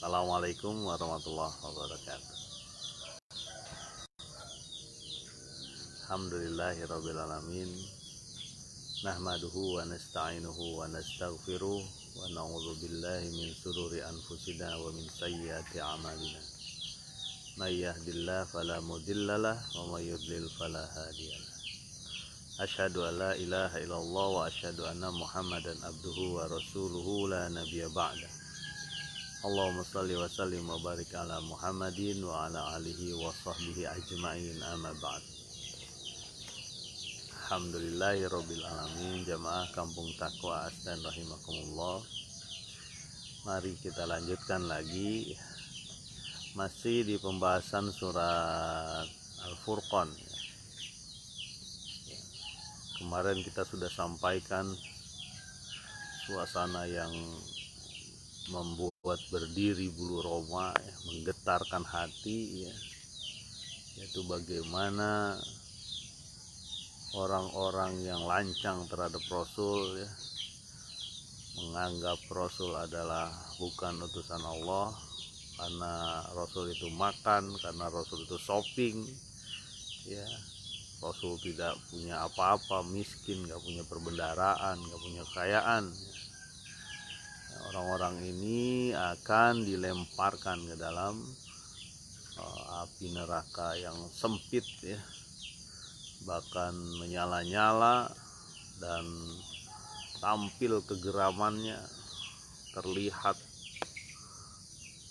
Assalamualaikum warahmatullahi wabarakatuh. Alhamdulillahirabbil alamin. Nahmaduhu wa nasta'inuhu wa nastaghfiruh wa na'udzu billahi min shururi anfusina wa min sayyiati a'malina. May yahdihillahu fala mudhillalah wa may yudlil fala hadiyalah. Asyhadu an la ilaha illallah wa asyhadu anna Muhammadan abduhu wa rasuluhu la nabiyya ba'da. Allahumma salli wa sallim wa barik ala Muhammadin wa ala alihi wa sahbihi ajma'in, amma ba'd. Alhamdulillahirabbil alamin. Jamaah Kampung Taqwa Asdan rahimakumullah. Mari kita lanjutkan lagi, masih di pembahasan surat Al-Furqan. Kemarin kita sudah sampaikan suasana yang membuat berdiri bulu roma, menggetarkan hati, yaitu bagaimana orang-orang yang lancang terhadap Rasul, menganggap Rasul adalah bukan utusan Allah, karena Rasul itu makan, karena Rasul itu shopping, Rasul tidak punya apa-apa, miskin, gak punya perbendaharaan, gak punya kekayaan. Orang-orang ini akan dilemparkan ke dalam api neraka yang sempit, bahkan menyala-nyala, dan tampil kegeramannya,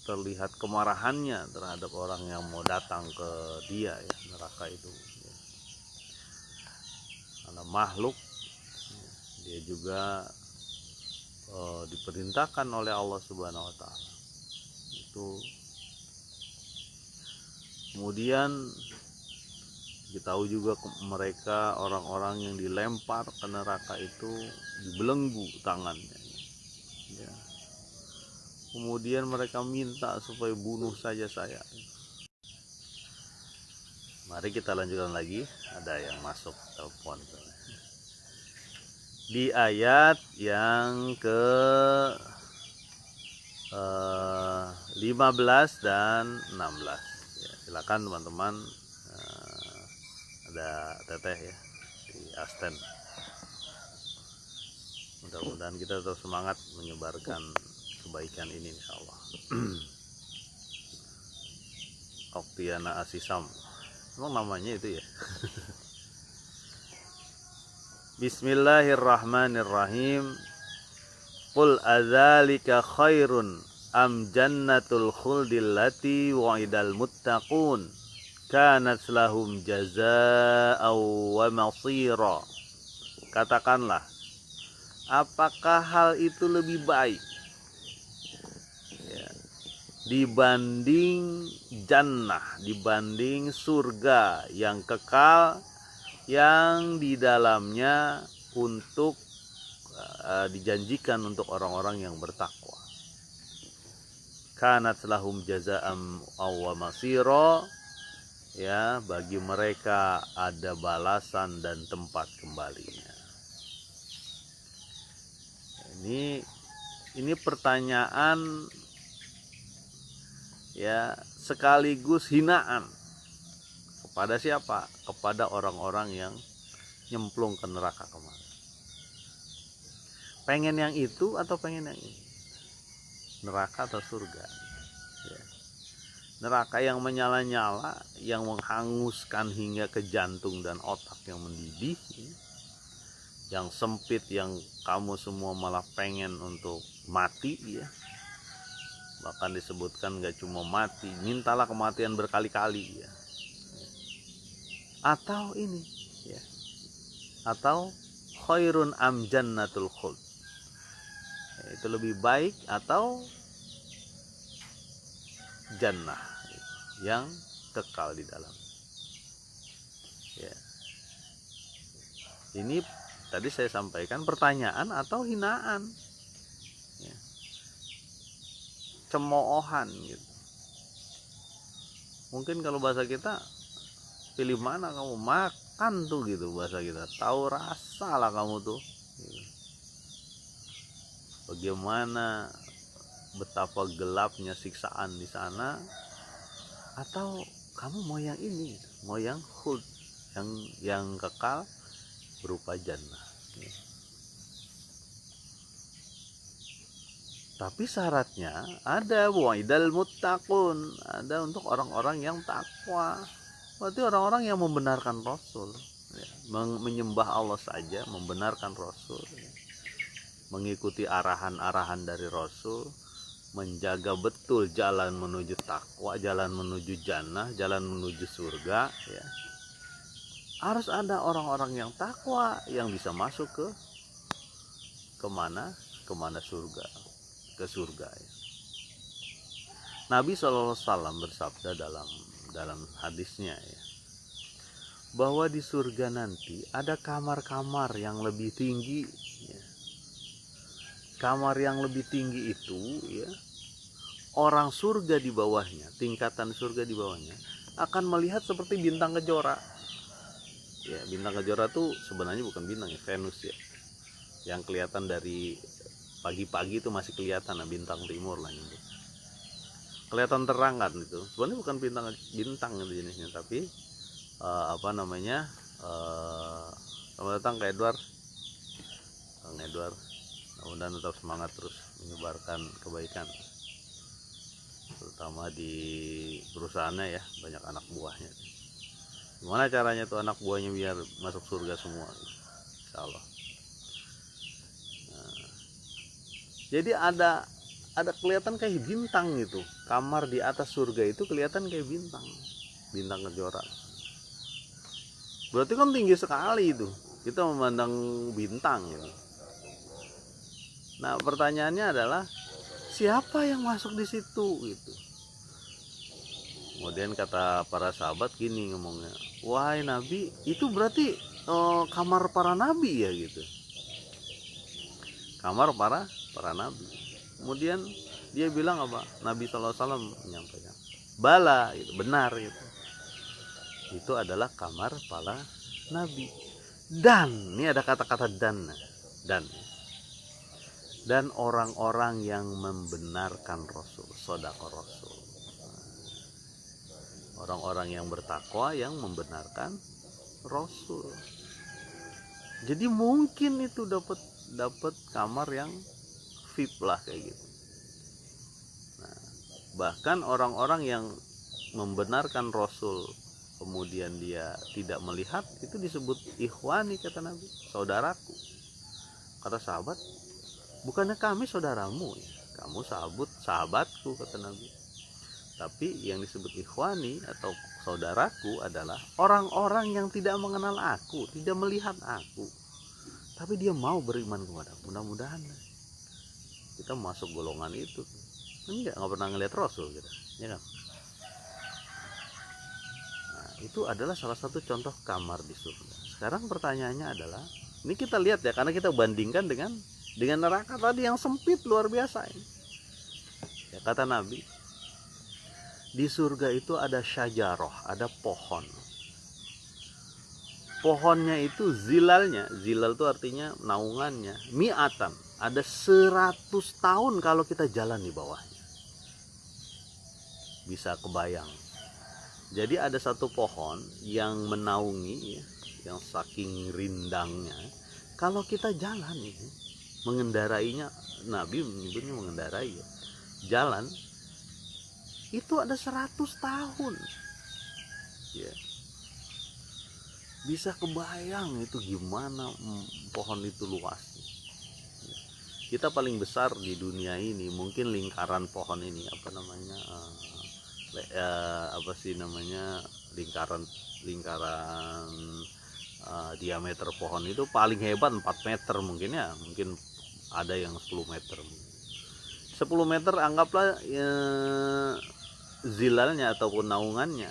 terlihat kemarahannya terhadap orang yang mau datang ke dia, neraka itu. Karena makhluk, dia juga diperintahkan oleh Allah Subhanahu wa Ta'ala. Itu kemudian kita tahu juga mereka orang-orang yang dilempar ke neraka itu dibelenggu tangannya, kemudian mereka minta supaya bunuh saja saya. Mari kita lanjutkan lagi. Ada yang masuk telepon di ayat yang ke 15 dan 16. Silakan teman-teman, ada teteh di Aston. Mudah-mudahan kita terus semangat menyebarkan kebaikan ini, insyaallah. Oktiana Asisam, emang namanya itu ya? Bismillahirrahmanirrahim. Qul adzalika khairun am jannatul khuldil lati wa'idal muttaqun kanat lahum jazaa'aw wa masira. Katakanlah, apakah hal itu lebih baik dibanding jannah, dibanding surga yang kekal, yang di dalamnya untuk dijanjikan untuk orang-orang yang bertakwa. Kanat lahum jazaa'an wa masira, bagi mereka ada balasan dan tempat kembalinya. Ini pertanyaan, sekaligus hinaan kepada siapa? Kepada orang-orang yang nyemplung ke neraka kemarin. Pengen yang itu atau pengen yang ini? Neraka atau surga? Neraka yang menyala-nyala, yang menghanguskan hingga ke jantung dan otak yang mendidih, yang sempit, yang kamu semua malah pengen untuk mati, bahkan disebutkan gak cuma mati, mintalah kematian berkali-kali, atau ini, atau khairun am jannatul khuld, itu lebih baik, atau jannah yang kekal di dalam. Ini tadi saya sampaikan pertanyaan atau hinaan, cemoohan gitu. Mungkin kalau bahasa kita, pilih mana kamu, makan tuh gitu bahasa kita, tahu rasa lah kamu tuh. Bagaimana betapa gelapnya siksaan di sana, atau kamu mau yang ini, mau yang khuld, yang kekal berupa jannah. Tapi syaratnya ada, wa'idal muttaqun, ada untuk orang-orang yang takwa. Berarti orang-orang yang membenarkan Rasul, ya, menyembah Allah saja, membenarkan Rasul, ya, mengikuti arahan-arahan dari Rasul, menjaga betul jalan menuju takwa, jalan menuju jannah, jalan menuju surga, ya. Harus ada orang-orang yang takwa yang bisa masuk ke kemana surga, ke surga, ya. Nabi SAW bersabda dalam hadisnya, ya, bahwa di surga nanti ada kamar-kamar yang lebih tinggi, ya. Kamar yang lebih tinggi itu, ya, orang surga di bawahnya, tingkatan surga di bawahnya akan melihat seperti bintang kejora. Ya, bintang kejora tuh sebenarnya bukan bintang, ya, Venus, ya, yang kelihatan dari pagi-pagi itu masih kelihatan, nah, bintang timur lah gitu. Kelihatan terang kan itu. Sebenarnya bukan bintang itu jenisnya, tapi selamat datang ke Edward. Kang Edward, mudah-mudahan tetap semangat terus menyebarkan kebaikan, terutama di perusahaannya, ya, banyak anak buahnya. Gimana caranya tuh anak buahnya biar masuk surga semua, insya Allah. Nah, jadi ada kelihatan kayak bintang gitu, kamar di atas surga itu kelihatan kayak bintang kejora. Berarti kan tinggi sekali itu, kita memandang bintang gitu. Nah, pertanyaannya adalah siapa yang masuk di situ gitu. Kemudian kata para sahabat gini ngomongnya, wahai Nabi, itu berarti kamar para nabi, ya gitu. Kamar para nabi. Kemudian dia bilang apa? Nabi SAW menyampaikan, bala, gitu, benar gitu. Itu adalah kamar para nabi. Dan ini ada kata-kata dan orang-orang yang membenarkan Rasul, sodaqah Rasul. Orang-orang yang bertakwa yang membenarkan Rasul. Jadi mungkin itu dapat kamar yang VIP lah kayak gitu. Nah, bahkan orang-orang yang membenarkan Rasul kemudian dia tidak melihat, itu disebut ikhwani, kata Nabi, saudaraku. Kata sahabat, bukannya kami saudaramu, ya, kamu sahabatku, kata Nabi. Tapi yang disebut ikhwani atau saudaraku adalah orang-orang yang tidak mengenal aku, tidak melihat aku, tapi dia mau beriman kepada aku. Mudah-mudahan kita masuk golongan itu. Nggak pernah ngelihat Rasul gitu, ya kan? Nah, itu adalah salah satu contoh kamar di surga. Sekarang pertanyaannya adalah, ini kita lihat ya, karena kita bandingkan dengan neraka tadi yang sempit luar biasa ini. Ya, kata Nabi, di surga itu ada syajaroh, ada pohon. Pohonnya itu zilalnya, zilal itu artinya naungannya, mi'atan, ada 100 tahun kalau kita jalan di bawahnya. Bisa kebayang. Jadi ada satu pohon yang menaungi, ya, yang saking rindangnya, kalau kita jalan ini, mengendarainya, Nabi menyebutnya mengendarai, ya, jalan itu ada 100 tahun, ya. Bisa kebayang itu gimana pohon itu luasnya, ya. Kita paling besar di dunia ini mungkin lingkaran pohon ini, apa namanya, lingkaran diameter pohon itu paling hebat 4 meter mungkin, ya, mungkin ada yang 10 meter. 10 meter anggaplah, ya, zilalnya ataupun naungannya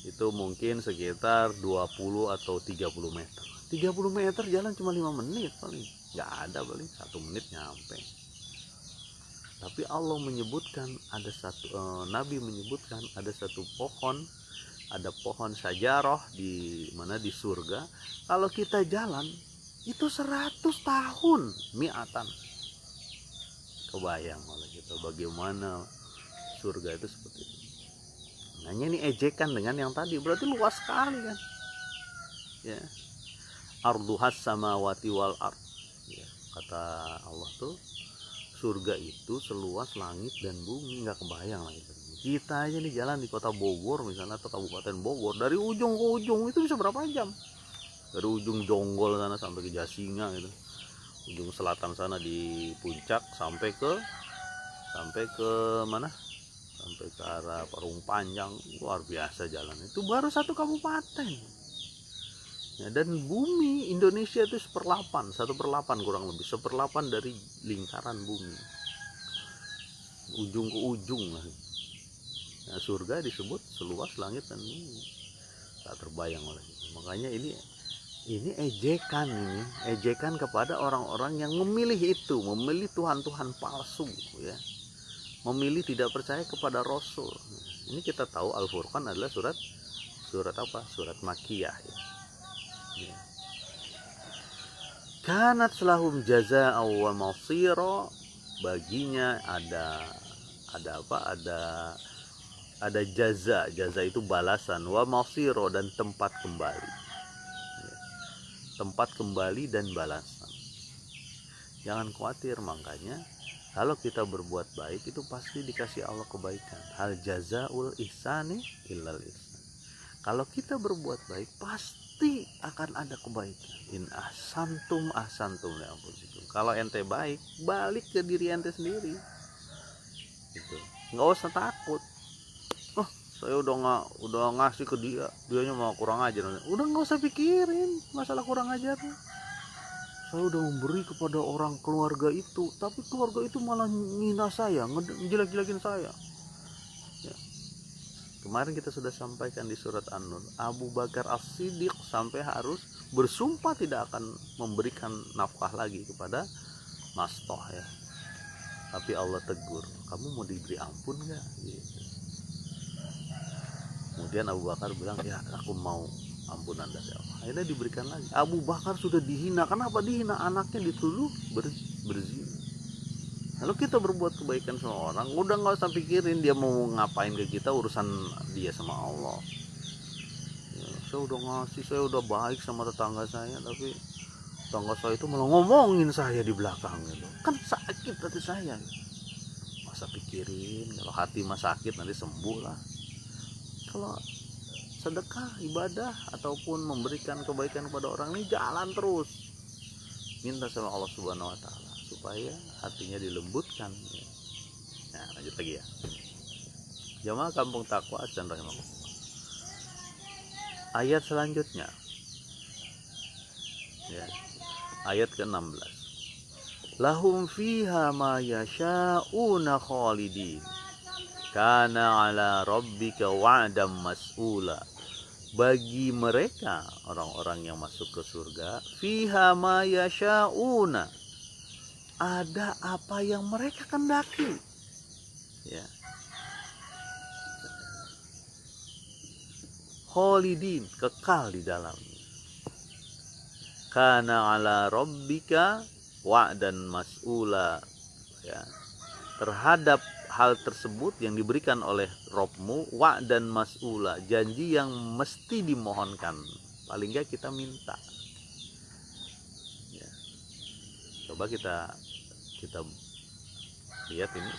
itu mungkin sekitar 20 atau 30 meter. 30 meter jalan cuma 5 menit paling, nggak ada, paling 1 menit nyampe. Tapi Allah menyebutkan ada Nabi menyebutkan ada satu pohon, ada pohon syajarah di mana di surga, kalau kita jalan itu 100 tahun, mi'atan. kebayang oleh kita bagaimana surga itu seperti itu. Hanya ini ejekan dengan yang tadi, berarti luas sekali kan. Ya. Arduhas samawati wal ard. Ya, kata Allah tuh surga itu seluas langit dan bumi, nggak kebayang lah itu. Kita aja nih jalan di kota Bogor misalnya atau Kabupaten Bogor, dari ujung ke ujung itu bisa berapa jam? Dari ujung Jonggol sana sampai ke Jasinga gitu. Ujung selatan sana di puncak sampai ke mana? Sampai ke arah Parung Panjang, luar biasa jalan. Itu baru satu kabupaten. Ya, dan bumi Indonesia itu 1/8 kurang lebih 1/8 dari lingkaran bumi, ujung ke ujung. Nah, surga disebut seluas langit dan bumi, tak terbayang oleh kita. Makanya ini ejekan kepada orang-orang yang memilih Tuhan-Tuhan palsu, ya, memilih tidak percaya kepada Rasul. Ini kita tahu Al-Furqan adalah surat apa? Surat Makkiyah, ya. Kanat lahum jazaa'u wa masira, baginya ada jaza itu balasan, wa masira dan tempat kembali. Tempat kembali dan balasan. Jangan khawatir, makanya kalau kita berbuat baik itu pasti dikasih Allah kebaikan. Hal jazaul ihsani illal ihsan. Kalau kita berbuat baik pasti akan ada kebaikan. In ahsantum li anfusikum. Kalau ente baik, balik ke diri ente sendiri. Gitu. Nggak usah takut. Oh, saya udah ngasih ke dianya mau kurang ajar. Udah nggak usah pikirin masalah kurang ajar. Saya udah memberi kepada orang keluarga itu, tapi keluarga itu malah menghina saya, ngejelek-jelekin saya. Ya. Kemarin kita sudah sampaikan di surat An-Nur, Abu Bakar As-Siddiq sampai harus bersumpah tidak akan memberikan nafkah lagi kepada Mastoh, ya. Tapi Allah tegur, kamu mau diberi ampun nggak? Gitu. Kemudian Abu Bakar bilang, ya aku mau ampunan dari Allah. Akhirnya diberikan lagi. Abu Bakar sudah dihina. Kenapa dihina? Anaknya dituduh berzina. Lalu kita berbuat kebaikan sama orang, udah nggak usah pikirin dia mau ngapain ke kita, urusan dia sama Allah. Ya, saya udah ngasih, saya udah baik sama tetangga saya, tapi tetangga saya itu malah ngomongin saya di belakang gitu. Kan sakit hati saya. Masa pikirin, kalau hati mah sakit nanti sembuh lah. Kalau sedekah, ibadah ataupun memberikan kebaikan kepada orang ini jalan terus. Minta sama Allah Subhanahu wa taala supaya hatinya dilembutkan, ya. Nah, lanjut lagi ya. Jamaah Kampung Takwa dan rahimahullah. Ayat selanjutnya. Ya. Ayat ke-16. Lahum fiha ma yasha'una khalidin. Kana 'ala rabbika wa'dam mas'ula. Bagi mereka orang-orang yang masuk ke surga, fiha ma yasha'una, ada apa yang mereka kendaki, ya. Khalidin, kekal di dalamnya. Kana 'ala rabbika wa'dan mas'ula, ya. Terhadap hal tersebut yang diberikan oleh Robmu, wa dan mas'ula, janji yang mesti dimohonkan, paling enggak kita minta, ya. Coba kita lihat ini,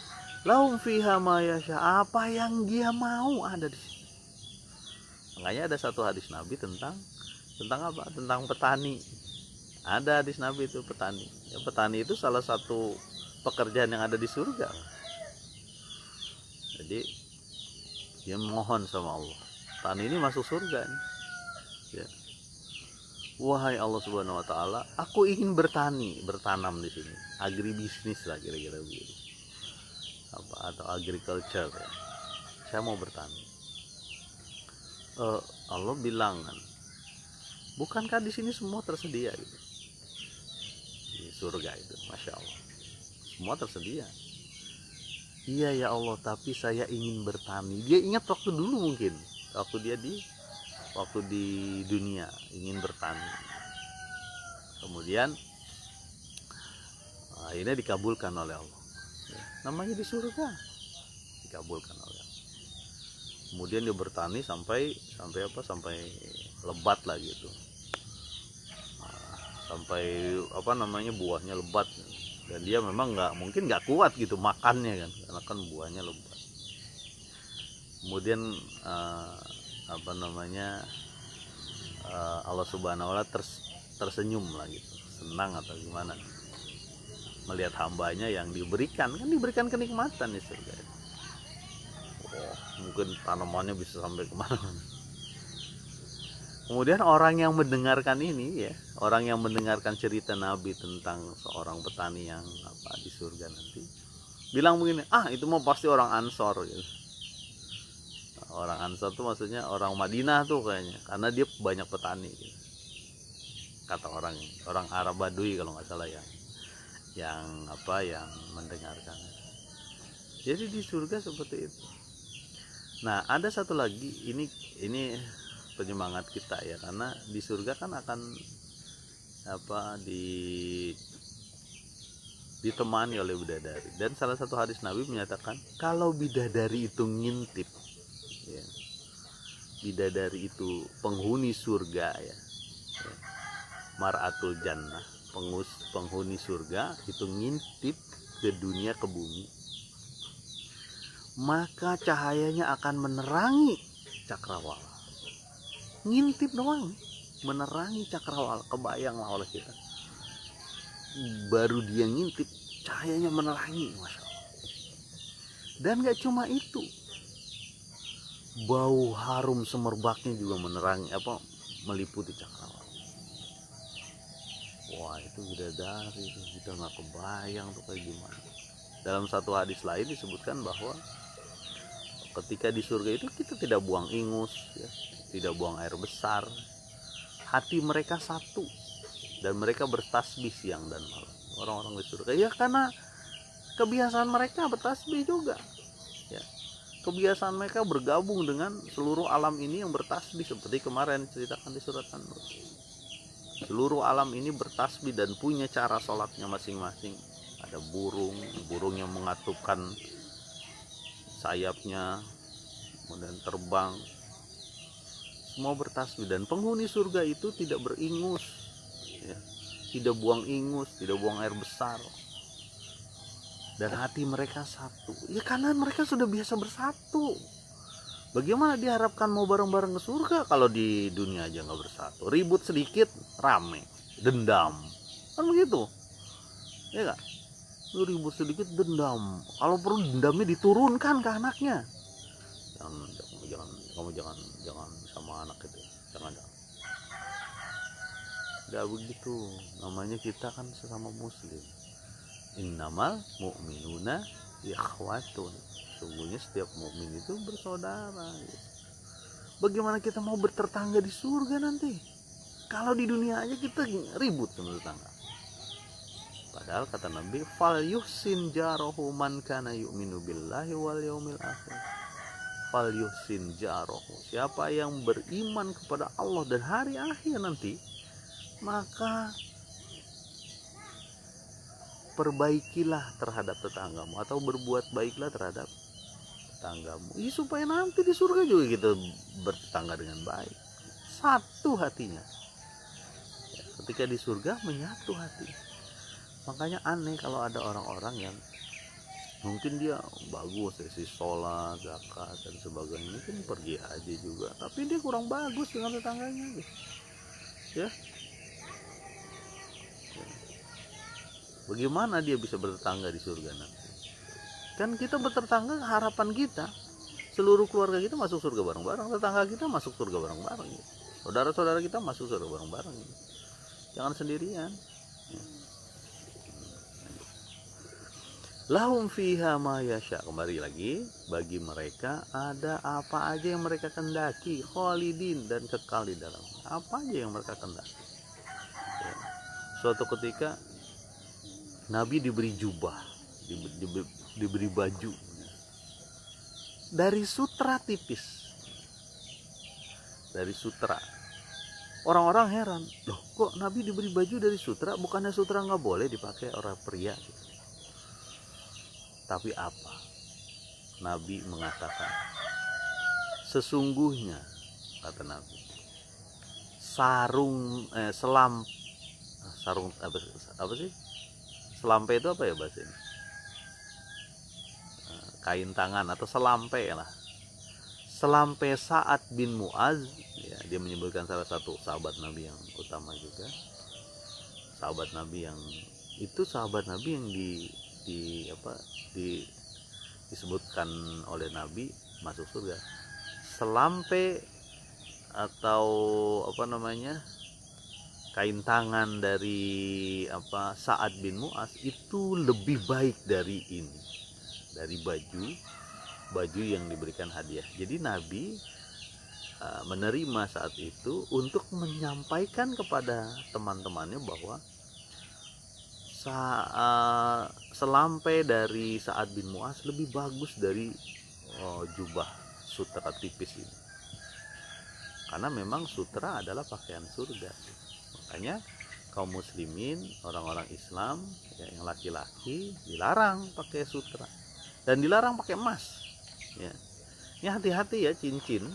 lahum fiha ma yasha, apa yang dia mau ada di sini. Makanya ada satu hadis Nabi tentang apa? Tentang petani. Ada hadis Nabi itu petani. Ya, petani itu salah satu pekerjaan yang ada di surga. Jadi dia mohon sama Allah, petani ini masuk surga nih. Ya. Wahai Allah Subhanahu wa taala, aku ingin bertanam di sini. Agribisnis lah kira-kira begitu. Atau agriculture, ya. Saya mau bertani. Allah bilang kan, bukankah di sini semua tersedia gitu? Di surga itu, Masya Allah, semua tersedia. Iya ya Allah, tapi saya ingin bertani. Dia ingat waktu dulu mungkin, waktu di dunia ingin bertani. Kemudian akhirnya dikabulkan oleh Allah. namanya di surga, dikabulkan oleh Allah. Kemudian dia bertani sampai lebat lah gitu. Sampai buahnya lebat, dan dia memang nggak kuat gitu makannya kan, karena kan buahnya lebat. Kemudian Allah Subhanahu wa Ta'ala tersenyum lah gitu, senang atau gimana melihat hambanya yang diberikan kenikmatan di surga. Mungkin tanamannya bisa sampai kemana-mana. Kemudian orang yang mendengarkan ini ya, orang yang mendengarkan cerita Nabi tentang seorang petani yang di surga nanti, bilang begini, itu mau pasti orang Ansor gitu. Orang Ansor tuh maksudnya orang Madinah tuh kayaknya, karena dia banyak petani gitu. Kata orang Arab Badui kalau nggak salah yang mendengarkan. Jadi di surga seperti itu. Nah, ada satu lagi, ini penyemangat kita ya, karena di surga kan akan ditemani oleh bidadari, dan salah satu hadis Nabi menyatakan kalau bidadari itu ngintip ya, bidadari itu penghuni surga ya, mar'atul jannah, penghuni surga itu ngintip ke dunia, ke bumi, maka cahayanya akan menerangi cakrawala. Ngintip doang menerangi cakrawala, kebayanglah oleh kita, baru dia ngintip cahayanya menerangi, masya Allah. Dan gak cuma itu, bau harum semerbaknya juga menerangi meliputi cakrawala. Wah, itu bidadari tuh, kita nggak kebayang tuh kayak gimana. Dalam satu hadis lain disebutkan bahwa ketika di surga itu kita tidak buang ingus ya, tidak buang air besar, hati mereka satu, dan mereka bertasbih siang dan malam, orang-orang di surga ya, karena kebiasaan mereka bertasbih juga ya, kebiasaan mereka bergabung dengan seluruh alam ini yang bertasbih, seperti kemarin ceritakan di surat An-Nur. Seluruh alam ini bertasbih dan punya cara sholatnya masing-masing. Ada burung yang mengatupkan sayapnya kemudian terbang, semua bertasbih. Dan penghuni surga itu tidak beringus ya, tidak buang ingus, tidak buang air besar, dan hati mereka satu ya, karena mereka sudah biasa bersatu. Bagaimana diharapkan mau bareng-bareng ke surga kalau di dunia aja nggak bersatu, ribut sedikit rame, dendam, kan begitu ya nggak? Lu ribut sedikit dendam, kalau perlu dendamnya diturunkan ke anaknya. Jangan sama anak itu, jangan. Nggak begitu, namanya kita kan sesama muslim. Innamal mu'minuna ikhwatun, sungguhnya setiap mukmin itu bersaudara gitu. Bagaimana kita mau bertetangga di surga nanti kalau di dunia aja kita ribut sama tetangga? Padahal kata Nabi, fal yuhsin jarahu man kana yu'minu billahi wal yaumil akhir. Fal yuhsin jarahu, siapa yang beriman kepada Allah dan hari akhir nanti, maka perbaikilah terhadap tetanggamu, atau berbuat baiklah terhadap tetanggamu, supaya nanti di surga juga kita bertetangga dengan baik, satu hatinya ya, ketika di surga menyatu hati. Makanya aneh kalau ada orang-orang yang mungkin dia bagus dari sholat, zakat dan sebagainya, mungkin pergi haji juga, tapi dia kurang bagus dengan tetangganya ya. Bagaimana dia bisa bertetangga di surga nanti? Kan kita bertetangga, harapan kita seluruh keluarga kita masuk surga bareng-bareng, tetangga kita masuk surga bareng-bareng gitu. Saudara-saudara kita masuk surga bareng-bareng gitu. Jangan sendirian ya. Lahum fiha ma yasha, kembali lagi, bagi mereka ada apa aja yang mereka kendaki, khalidin, dan kekal di dalam apa aja yang mereka kendaki ya. Suatu ketika Nabi diberi jubah, diberi baju dari sutra tipis, dari sutra. Orang-orang heran, loh kok Nabi diberi baju dari sutra? Bukannya sutra nggak boleh dipakai orang pria gitu. Tapi apa? Nabi mengatakan, sesungguhnya, kata Nabi, sarung apa sih? Selampe itu apa ya bahasa ini? Kain tangan atau selampe lah. Selampe Sa'ad bin Mu'az, ya, dia menyebutkan salah satu sahabat Nabi yang utama juga. Sahabat Nabi yang disebutkan oleh Nabi masuk surga. Selampe atau kain tangan dari Sa'ad bin Mu'az itu lebih baik dari ini, dari baju yang diberikan hadiah. Jadi Nabi menerima saat itu untuk menyampaikan kepada teman-temannya bahwa selampe dari Sa'ad bin Mu'az lebih bagus dari jubah sutra tipis ini, karena memang sutra adalah pakaian surga. Makanya kaum muslimin, orang-orang Islam ya, yang laki-laki dilarang pakai sutra dan dilarang pakai emas ya. Ini hati-hati ya, cincin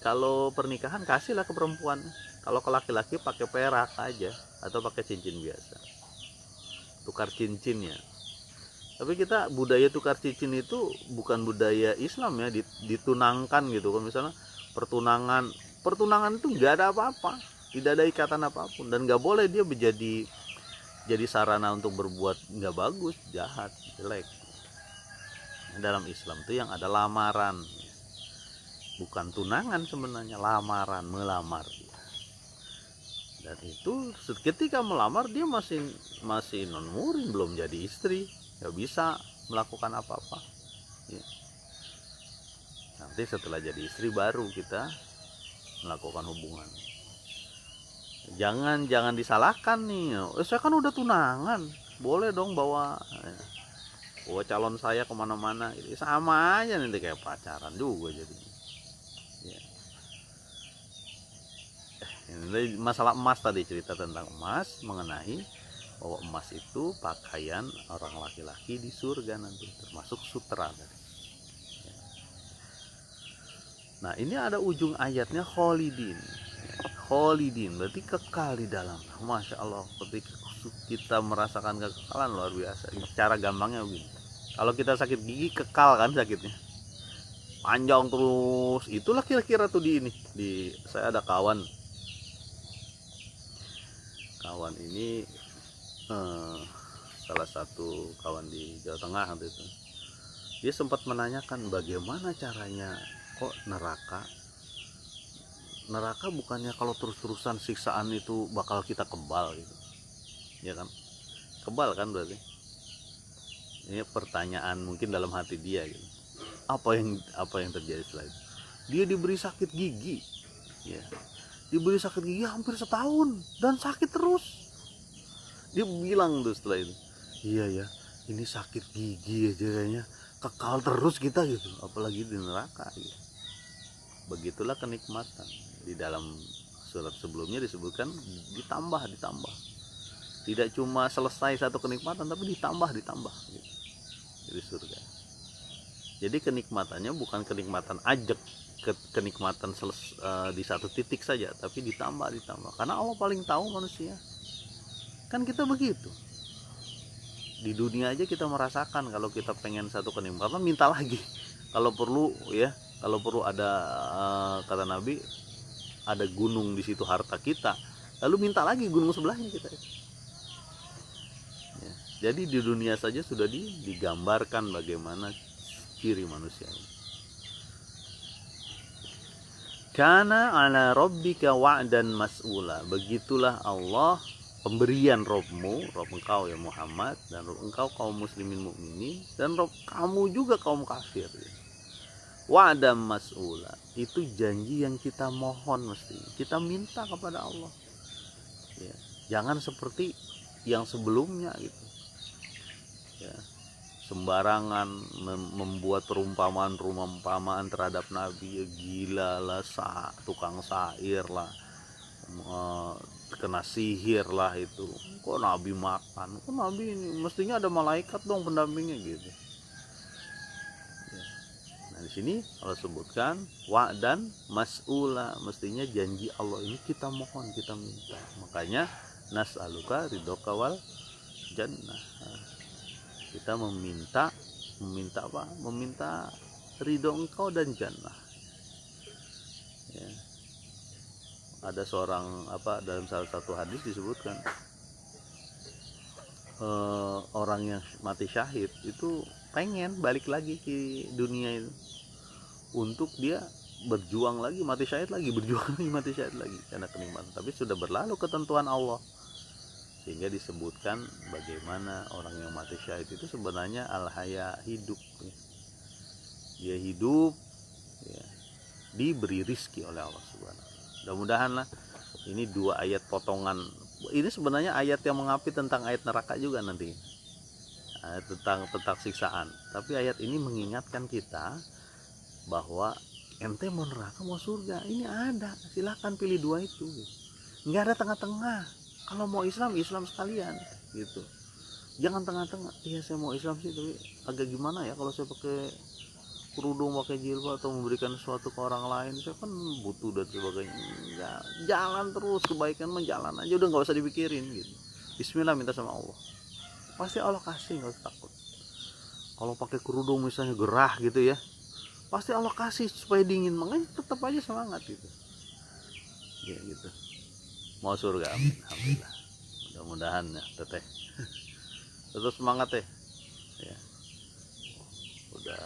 kalau pernikahan kasihlah ke perempuan. Kalau ke laki-laki pakai perak aja atau pakai cincin biasa, tukar cincinnya. Tapi kita budaya tukar cincin itu bukan budaya Islam ya, ditunangkan gitu. Kalau misalnya pertunangan itu nggak ada apa-apa, tidak ada ikatan apapun, dan nggak boleh dia jadi sarana untuk berbuat nggak bagus, jahat, jelek. Dalam Islam itu yang ada lamaran, bukan tunangan sebenarnya, lamaran, melamar. Dan itu ketika melamar dia masih non murim, belum jadi istri, nggak bisa melakukan apa-apa ya. Nanti setelah jadi istri baru kita melakukan hubungan. Jangan disalahkan nih, saya kan udah tunangan, boleh dong bawa calon saya kemana-mana, sama aja nanti kayak pacaran juga jadi ya. Ini masalah emas tadi, cerita tentang emas, mengenai bahwa emas itu pakaian orang laki-laki di surga nanti, termasuk sutra tadi ya. Nah ini ada ujung ayatnya, kholidin berarti kekal di dalam. Masya Allah, ketika kita merasakan kekekalan luar biasa. Cara gampangnya begini, kalau kita sakit gigi kekal kan sakitnya, panjang terus. Itulah kira-kira tuh saya ada kawan ini salah satu kawan di Jawa Tengah waktu itu, dia sempat menanyakan bagaimana caranya kok neraka bukannya kalau terus-terusan siksaan itu bakal kita kebal gitu ya kan, kebal kan berarti. Ini pertanyaan mungkin dalam hati dia gitu, apa yang terjadi setelah itu. Dia diberi sakit gigi ya, hampir setahun dan sakit terus. Dia bilang tuh setelah itu, iya ya, ini sakit gigi aja kayaknya kekal terus kita gitu, apalagi di neraka gitu. Begitulah kenikmatan. Di dalam surat sebelumnya disebutkan ditambah, tidak cuma selesai satu kenikmatan, tapi ditambah gitu, di surga. Jadi kenikmatannya bukan kenikmatan ajek, kenikmatan di satu titik saja, tapi ditambah, karena Allah paling tahu manusia. Kan kita begitu, di dunia aja kita merasakan, kalau kita pengen satu kenikmatan minta lagi, kalau perlu ada kata Nabi, ada gunung di situ harta kita, lalu minta lagi gunung sebelahnya kita ya. Jadi di dunia saja sudah digambarkan bagaimana ciri manusia ini. Kana ala rabbika wa'dan mas'ula, begitulah Allah pemberian Rob engkau ya Muhammad, dan Rob engkau kaum muslimin mukminin, dan Rob kamu juga kaum kafir ya. Wa'dam mas'ula, itu janji yang kita mohon, mesti kita minta kepada Allah ya. Jangan seperti yang sebelumnya gitu ya, sembarangan membuat perumpamaan terhadap Nabi ya, gila lah, tukang syair lah, kena sihir lah itu. Kok Nabi makan? Kok Nabi ini mestinya ada malaikat dong pendampingnya gitu. Nah di sini Allah sebutkan wa dan mas'ula, mestinya janji Allah ini kita mohon, kita minta. Makanya nas'aluka ridhoka wal jannah. Kita meminta apa? Meminta ridho engkau dan jannah. Ya. Ada seorang dalam salah satu hadis disebutkan orang yang mati syahid itu pengen balik lagi ke dunia itu untuk dia berjuang lagi, mati syahid lagi, berjuang lagi, mati syahid lagi karena kenikmatan. Tapi sudah berlalu ketentuan Allah, sehingga disebutkan bagaimana orang yang mati syahid itu sebenarnya al-haya, hidup. Dia hidup, ya, diberi rizki oleh Allah Subhanahu. Mudah-mudahan lah ini 2 ayat potongan. Ini sebenarnya ayat yang mengapi tentang ayat neraka juga nanti, tentang siksaan. Tapi ayat ini mengingatkan kita bahwa ente mau neraka mau surga ini ada, silahkan pilih 2 itu, nggak ada tengah-tengah. Kalau mau Islam sekalian gitu, jangan tengah-tengah. Iya saya mau Islam sih, tapi agak gimana ya kalau saya pakai kerudung, pakai jilbab atau memberikan sesuatu ke orang lain, saya kan butuh dan sebagainya. Ya, jalan terus, kebaikan menjalan aja, udah nggak usah dipikirin gitu. Bismillah, minta sama Allah, pasti Allah kasih, nggak usah takut. Kalau pakai kerudung misalnya gerah gitu ya, pasti Allah kasih supaya dingin, makanya tetap aja semangat gitu. Ya gitu. Mau surga, amin. Alhamdulillah. Mudah-mudahan ya teteh. Terus semangat ya. Ya. Udah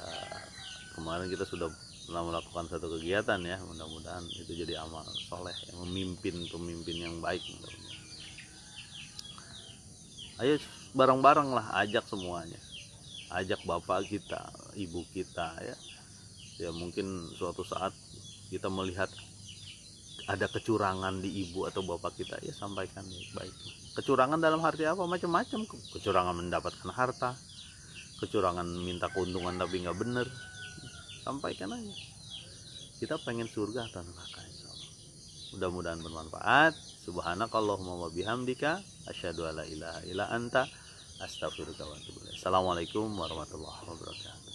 kemarin kita sudah melakukan satu kegiatan ya, mudah-mudahan itu jadi amal soleh yang memimpin pemimpin yang baik. Mudah-mudahan. Ayo bareng-bareng lah, ajak semuanya, ajak bapak kita, ibu kita ya. Ya mungkin suatu saat kita melihat ada kecurangan di ibu atau bapak kita, ya sampaikan baik. Kecurangan dalam arti apa? Macam-macam. Kecurangan mendapatkan harta, kecurangan minta keuntungan tapi nggak bener, sampaikan aja. Kita pengen surga atau neraka, insyaallah. Mudah-mudahan bermanfaat. Subhanakallahumma wa bihamdika asyhadu alla ilaha illa anta astaghfiruka wa atubu ilaik. Assalamualaikum warahmatullahi wabarakatuh.